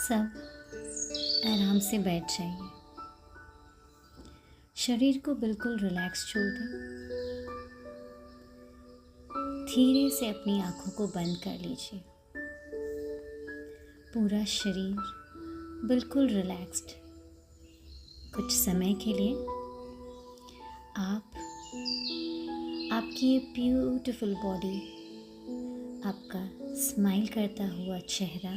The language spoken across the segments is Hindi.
सब आराम से बैठ जाइए। शरीर को बिल्कुल रिलैक्स छोड़ दें। धीरे से अपनी आंखों को बंद कर लीजिए। पूरा शरीर बिल्कुल रिलैक्स्ड। कुछ समय के लिए आप आपकी ये ब्यूटीफुल बॉडी, आपका स्माइल करता हुआ चेहरा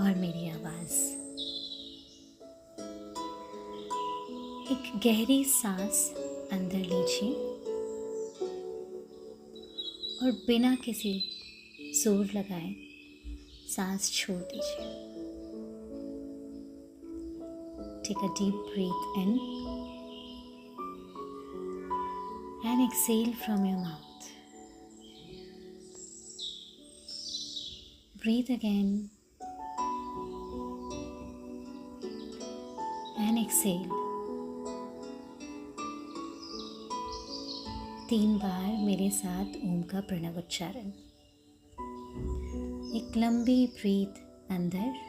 और मेरी आवाज़, एक गहरी सांस अंदर लीजिए और बिना किसी जोर लगाए सांस छोड़ दीजिए। Take a deep breath in and exhale from your mouth. Breathe again and exhale. 3 बार मेरे साथ ओम का प्रणव उच्चारण। एक लंबी ब्रीथ अंदर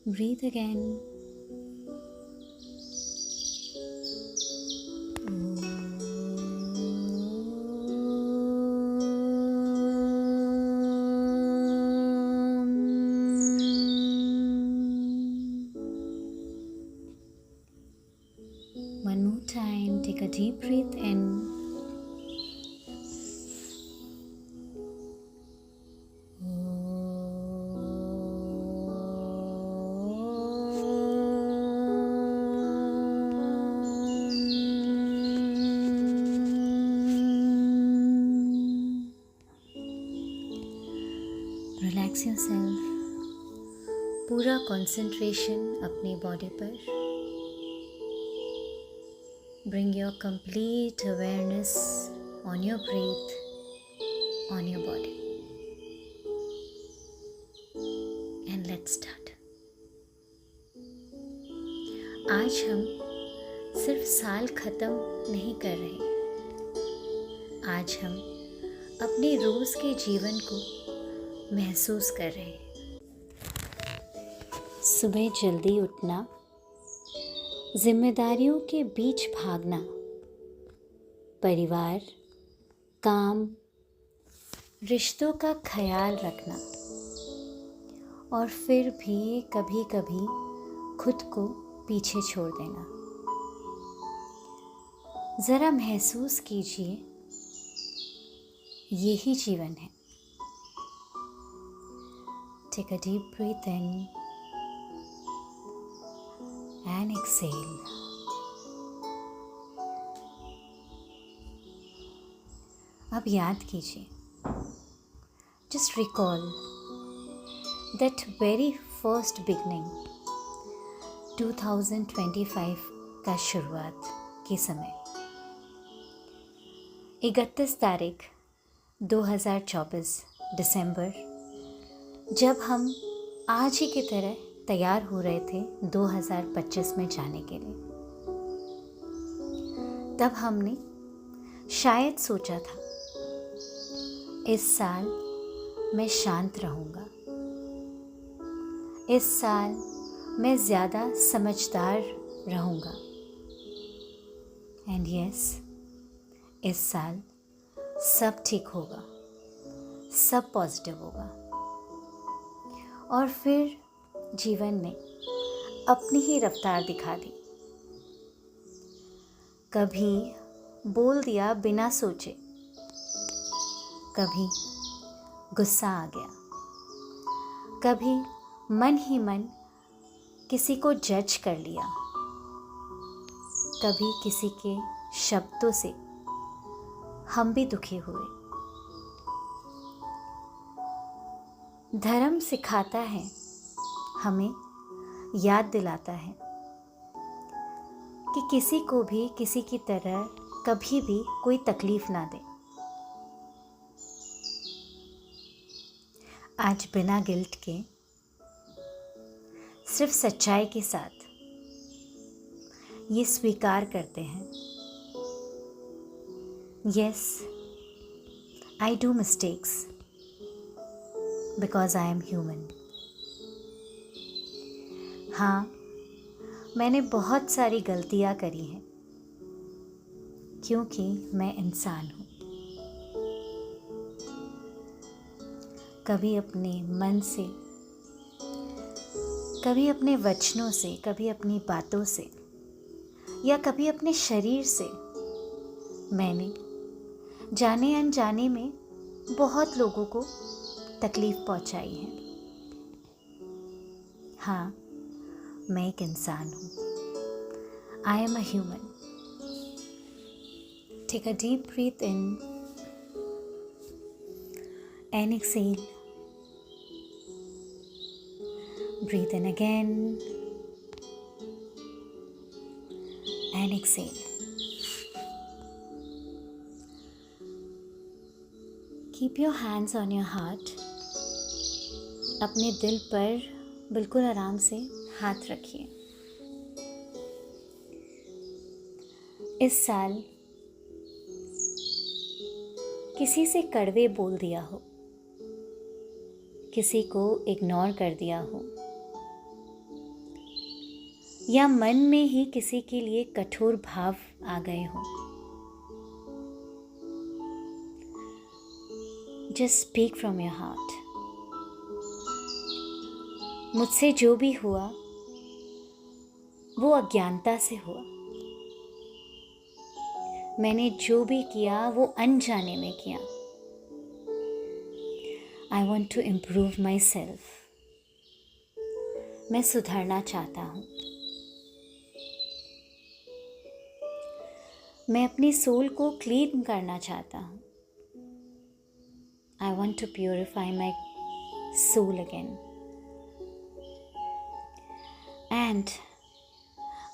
breathe again. One more time, take a deep breath in. Relax yourself. पूरा कंसंट्रेशन अपनी बॉडी पर। Bring your complete awareness on your breath, on your body. And let's start. आज हम सिर्फ साल ख़त्म नहीं कर रहे। आज हम अपने रोज़ के जीवन को महसूस कर रहे हैं। सुबह जल्दी उठना, जिम्मेदारियों के बीच भागना, परिवार, काम, रिश्तों का ख्याल रखना और फिर भी कभी कभी खुद को पीछे छोड़ देना। ज़रा महसूस कीजिए, यही जीवन है। Take a deep breath in and exhale. अब याद कीजिए, just recall that very first beginning, 2025 का शुरुआत के समय, 31 तारीख 2024 दिसंबर, जब हम आज ही की तरह तैयार हो रहे थे 2025 में जाने के लिए, तब हमने शायद सोचा था इस साल मैं शांत रहूँगा, इस साल मैं ज़्यादा समझदार रहूँगा। एंड यस, इस साल सब ठीक होगा, सब पॉजिटिव होगा। और फिर जीवन ने अपनी ही रफ्तार दिखा दी। कभी बोल दिया बिना सोचे, कभी गुस्सा आ गया, कभी मन ही मन किसी को जज कर लिया, कभी किसी के शब्दों से हम भी दुखी हुए। धर्म सिखाता है, हमें याद दिलाता है कि किसी को भी किसी की तरह कभी भी कोई तकलीफ़ ना दे। आज बिना गिल्ट के, सिर्फ सच्चाई के साथ ये स्वीकार करते हैं, yes, I do mistakes because I am human. हाँ, मैंने बहुत सारी गलतियाँ करी हैं क्योंकि मैं इंसान हूँ। कभी अपने मन से, कभी अपने वचनों से, कभी अपनी बातों से या कभी अपने शरीर से मैंने जाने अनजाने में बहुत लोगों को तकलीफ़ पहुंचाई है। हाँ, मैं एक इंसान हूँ। I am a human. Take a deep breath in and exhale. Breathe in again and exhale. Keep your hands on your heart. अपने दिल पर बिल्कुल आराम से हाथ रखिए। इस साल किसी से कड़वे बोल दिया हो, किसी को इग्नोर कर दिया हो या मन में ही किसी के लिए कठोर भाव आ गए हो, just speak from your heart. मुझसे जो भी हुआ वो अज्ञानता से हुआ। मैंने जो भी किया वो अनजाने में किया। I want to improve myself. मैं सुधरना चाहता हूँ। मैं अपनी सोल को क्लीन करना चाहता हूँ। I want to purify my soul again and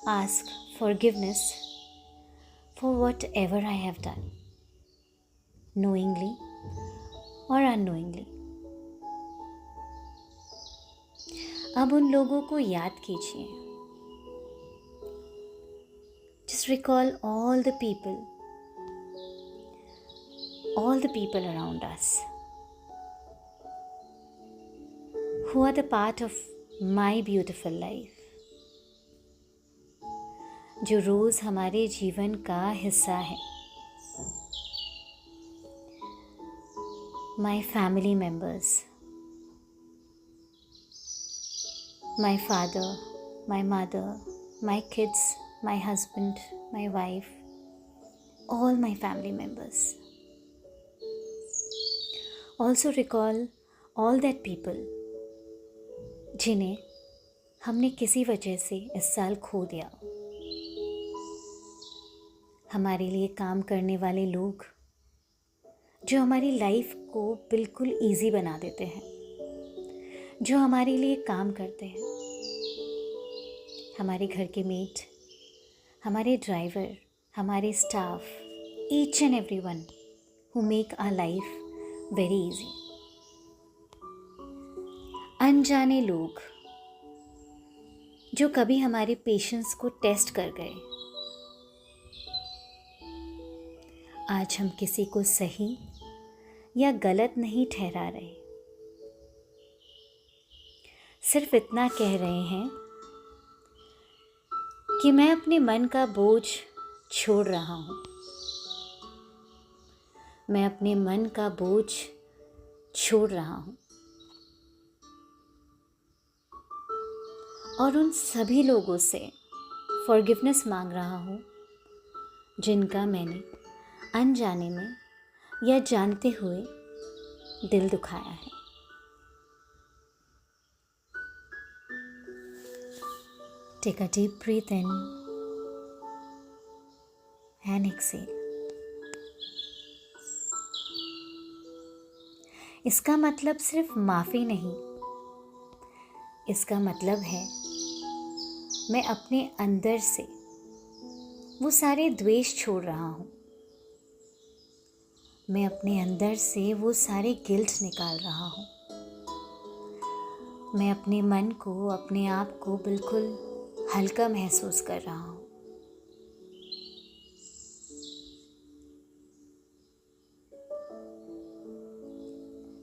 ask forgiveness for whatever I have done, knowingly और unknowingly। अब उन लोगों को याद कीजिए। Just recall all the people around us who are the part of my beautiful life, जो रोज हमारे जीवन का हिस्सा है। My family members, my father, my mother, my kids, my husband, my wife, all my family members. Also recall all that people जिन्हें हमने किसी वजह से इस साल खो दिया। हमारे लिए काम करने वाले लोग जो हमारी लाइफ को बिल्कुल इजी बना देते हैं, जो हमारे लिए काम करते हैं। हमारे घर के मेट, हमारे ड्राइवर, हमारे staff, each and every one who make our life very easy. अनजाने लोग जो कभी हमारे पेशेंस को टेस्ट कर गए। आज हम किसी को सही या गलत नहीं ठहरा रहे, सिर्फ इतना कह रहे हैं कि मैं अपने मन का बोझ छोड़ रहा हूँ। मैं अपने मन का बोझ छोड़ रहा हूँ और उन सभी लोगों से फॉरगिवनेस मांग रहा हूँ जिनका मैंने अनजाने में या जानते हुए दिल दुखाया है। Take a deep breath in and exhale. इसका मतलब सिर्फ माफ़ी नहीं, इसका मतलब है मैं अपने अंदर से वो सारे द्वेष छोड़ रहा हूँ। मैं अपने अंदर से वो सारे गिल्ट निकाल रहा हूँ। मैं अपने मन को, अपने आप को बिल्कुल हल्का महसूस कर रहा हूँ।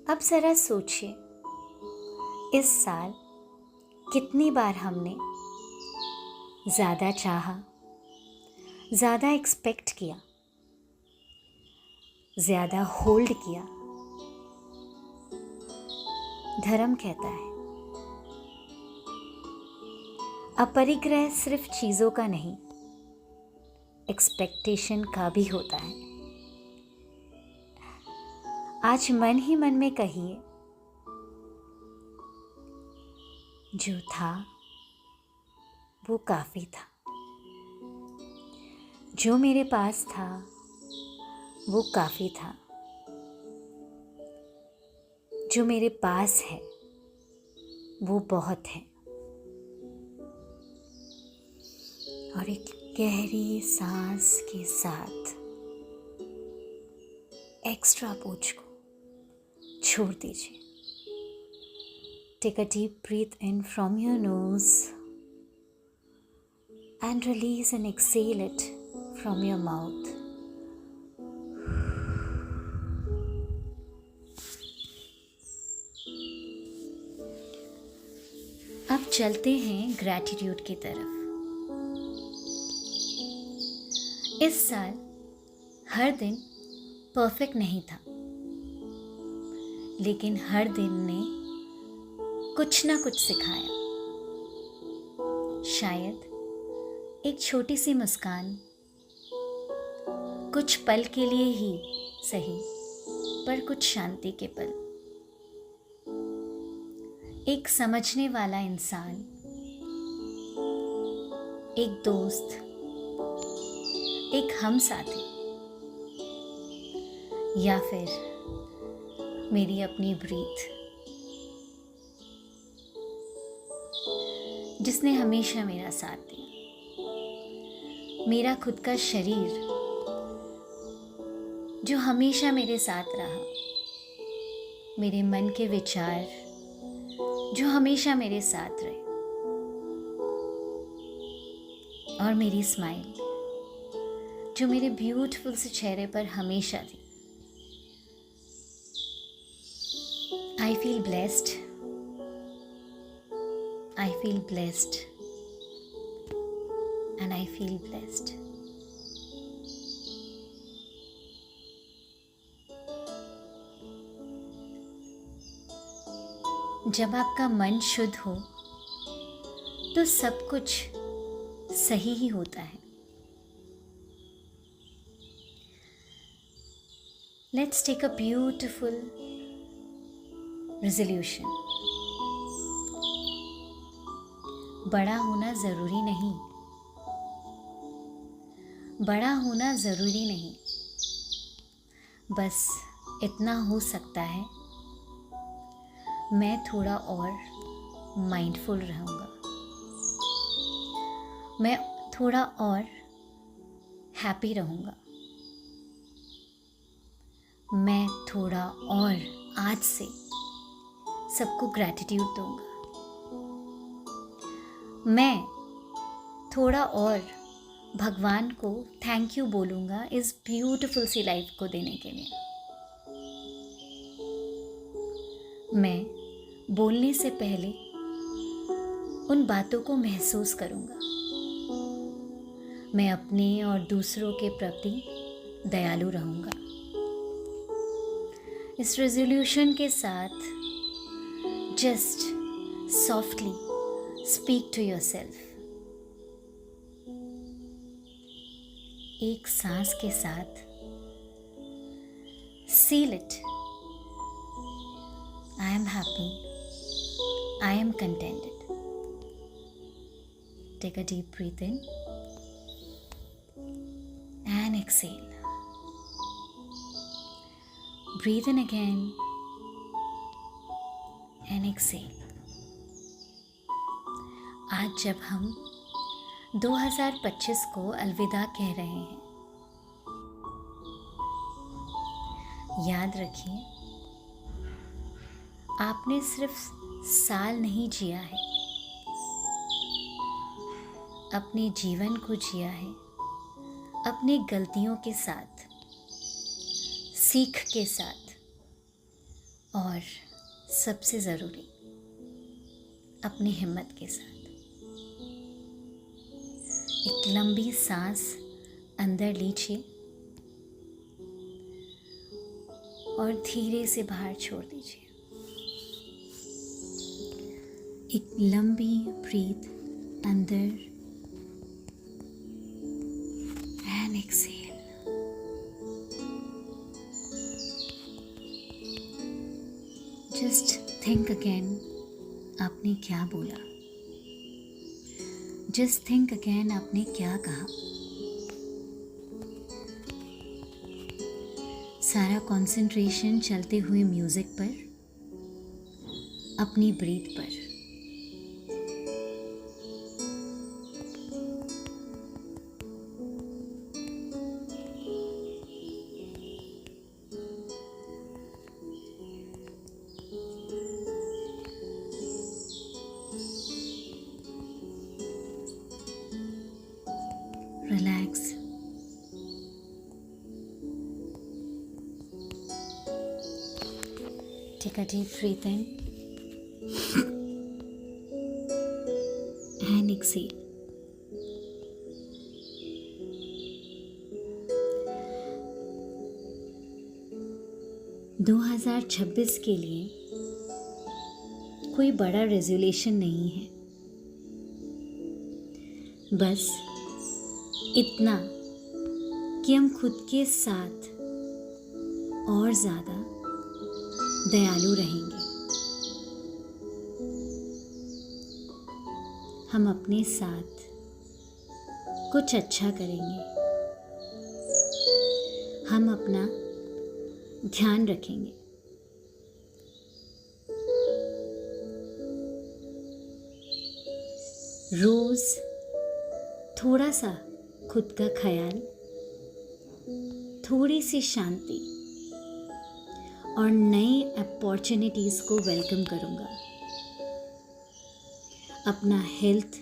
अब ज़रा सोचिए, इस साल कितनी बार हमने ज़्यादा चाहा, ज़्यादा एक्सपेक्ट किया, ज़्यादा होल्ड किया। धर्म कहता है अपरिग्रह सिर्फ चीज़ों का नहीं, एक्सपेक्टेशन का भी होता है। आज मन ही मन में कहिए, जो था वो काफ़ी था, जो मेरे पास था वो काफ़ी था, जो मेरे पास है वो बहुत है। और एक गहरी सांस के साथ एक्स्ट्रा बोझ को छोड़ दीजिए। Take a deep breath in from your nose and release and exhale it from your mouth. अब चलते हैं ग्रैटिट्यूड की तरफ। इस साल हर दिन परफेक्ट नहीं था, लेकिन हर दिन ने कुछ ना कुछ सिखाया। शायद एक छोटी सी मुस्कान, कुछ पल के लिए ही सही, पर कुछ शांति के पल। एक समझने वाला इंसान, एक दोस्त, एक हमसाथी, या फिर मेरी अपनी ब्रीथ, जिसने हमेशा मेरा साथ दिया। मेरा खुद का शरीर, जो हमेशा मेरे साथ रहा। मेरे मन के विचार, जो हमेशा मेरे साथ रहे। और मेरी स्माइल, जो मेरे ब्यूटीफुल से चेहरे पर हमेशा थी। I feel blessed. I feel blessed. And I feel blessed. जब आपका मन शुद्ध हो तो सब कुछ सही ही होता है। Let's take a beautiful resolution. बड़ा होना ज़रूरी नहीं, बड़ा होना ज़रूरी नहीं, बस इतना हो सकता है, मैं थोड़ा और माइंडफुल रहूँगा, मैं थोड़ा और हैप्पी रहूँगा, मैं थोड़ा और आज से सबको ग्रैटिट्यूड दूँगा, मैं थोड़ा और भगवान को थैंक यू बोलूँगा इस ब्यूटीफुल सी लाइफ को देने के लिए। मैं बोलने से पहले उन बातों को महसूस करूँगा। मैं अपने और दूसरों के प्रति दयालु रहूँगा। इस रेजोल्यूशन के साथ just softly speak to yourself. एक सांस के साथ seal it. I am happy. I am contented. Take a deep breath in and exhale. Breathe in again and exhale. आज जब हम 2025 को अलविदा कह रहे हैं, याद रखिए आपने सिर्फ साल नहीं जिया है, अपने जीवन को जिया है अपनी गलतियों के साथ, सीख के साथ, और सबसे ज़रूरी अपनी हिम्मत के साथ। एक लंबी सांस अंदर लीजिए और धीरे से बाहर छोड़ दीजिए। एक लंबी ब्रीथ अंदर and exhale. Just think again, आपने क्या बोला। जस्ट थिंक अगेन, आपने क्या कहा। सारा कंसंट्रेशन चलते हुए म्यूजिक पर, अपनी ब्रीथ पर। Relax. Take a deep breath in and exhale. दो 2026 के लिए कोई बड़ा रेजोल्यूशन नहीं है, बस इतना कि हम खुद के साथ और ज़्यादा दयालु रहेंगे। हम अपने साथ कुछ अच्छा करेंगे। हम अपना ध्यान रखेंगे। रोज़ थोड़ा सा खुद का ख्याल, थोड़ी सी शांति और नई अपॉर्चुनिटीज़ को वेलकम करूँगा। अपना हेल्थ,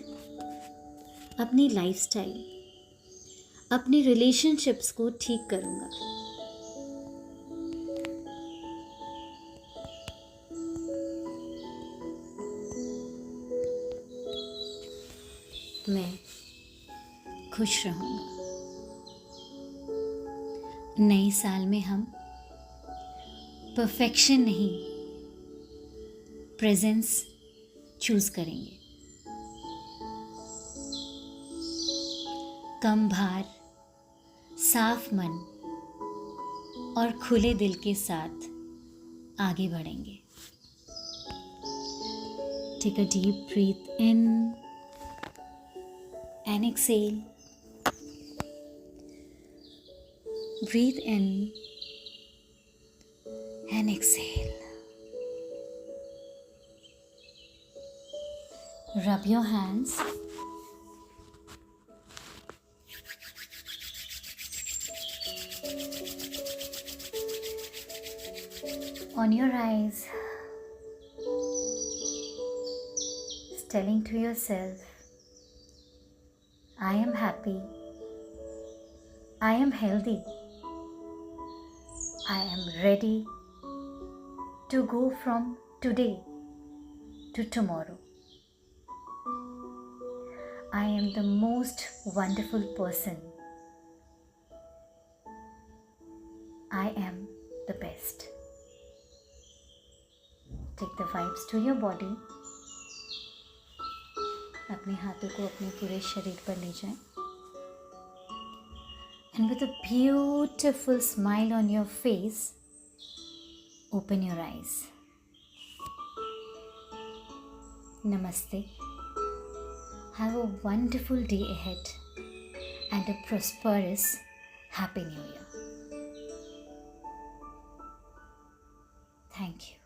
अपनी लाइफस्टाइल, अपनी रिलेशनशिप्स को ठीक करूँगा। मैं खुश रहूँगा। नए साल में हम परफेक्शन नहीं, प्रेजेंस चूज करेंगे। कम भार, साफ मन और खुले दिल के साथ आगे बढ़ेंगे। Take a deep breath in and exhale. Breathe in and exhale. Rub your hands. On your eyes. Telling to yourself, I am happy, I am healthy, I am ready to go from today to tomorrow. I am the most wonderful person. I am the best. Take the vibes to your body. अपने हाथों को अपने पूरे शरीर पर ले जाएं, and with a beautiful smile on your face, open your eyes. Namaste. Have a wonderful day ahead and a prosperous Happy New Year. Thank you.